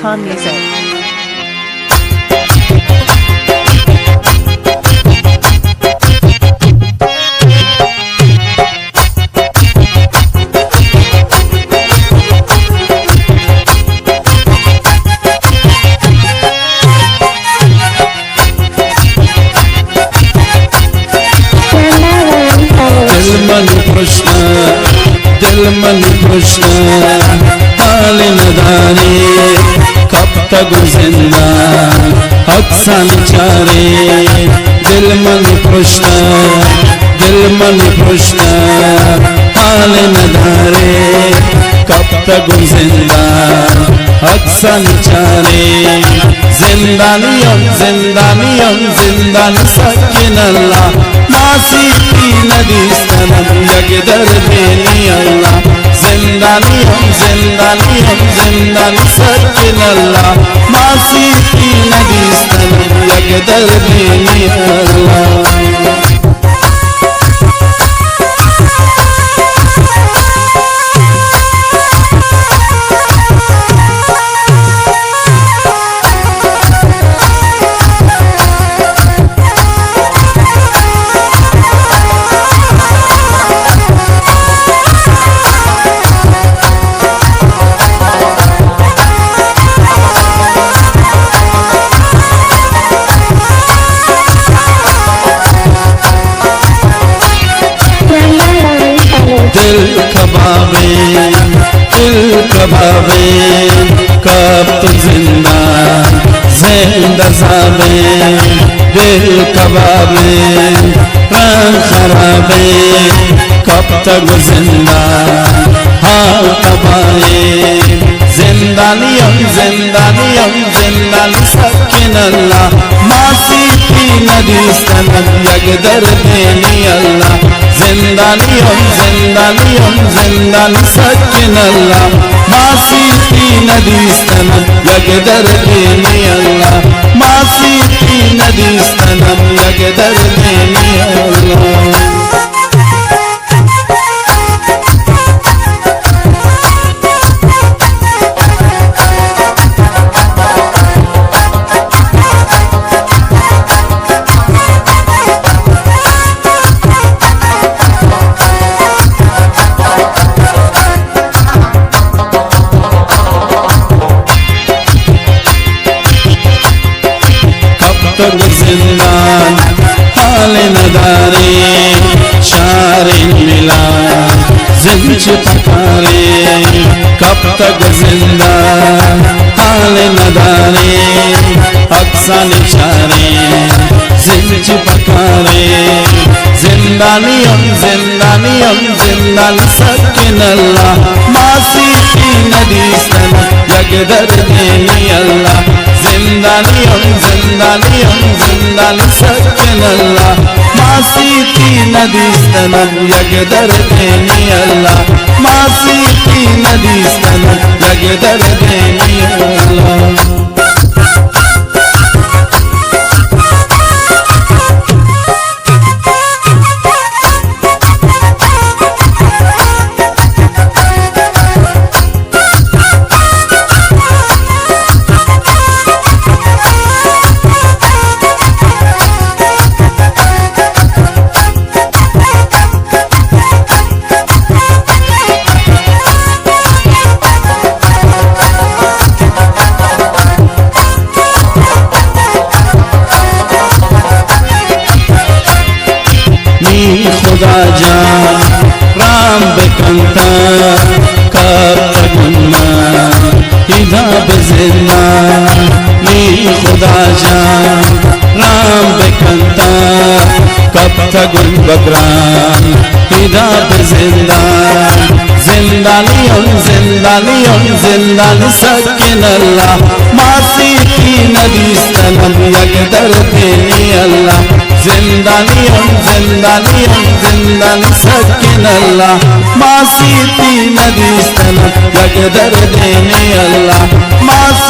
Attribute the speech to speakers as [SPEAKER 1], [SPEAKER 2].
[SPEAKER 1] Khan Music.
[SPEAKER 2] दिल मन कृष्ण हाल नदारे कब तक जिंदा अक्सन चारे दिल मन कृष्ण हाल नदारे कब तक जिंदा अक्सन चारे जिंदानियम सकिन अल्लाह मासी की नदी स्तनम यगदर देनी अल्लाह जिंदानियम सकिन अल्लाह मासी की नदी स्तनम यगदर देनी अल्लाह दिल कबाबे कब तो जिंदा साबे दिल कबाबे रंग खराबे कब तक जिंदा हाल कबाए जिंदानियम सकिन अल्लाह मासी की नदी स्तनम यगदर देनी अल्लाह जिंदानियम सकिन अल्लाह मासी की नदी स्तनम यगदर देनी अल्लाह मासी की नदी स्तनम यगदर देनी अल्लाह तक जिंदान हाल नदारे शारे मिला जिंच पकारे कब तक जिंदान हाल नदारे अक्सन चारे जिंच पकारे जिंदानियम सकिन अल्लाह मासी की नदी स्तनम यगदर देनी अल्लाह जिंदानियम सकिन अल्लाह मासी की नदी स्तनम यगदर देनी अल्लाह मासी की नदी स्तनम यगदर देनी अल्लाह खुदा जान राम बेकंता कब तक हिजाब जिंदा नी खुदा जान राम बेकंता कब तक बकरान हिजाब जिंदा जिंदानियम सकिन अल्लाह मासी की नदी स्तनम यगदर देनी अल्लाह जिंदानियम सकिन अल्लाह मासी की नदी स्तनम यगदर देनी अल्लाह मासी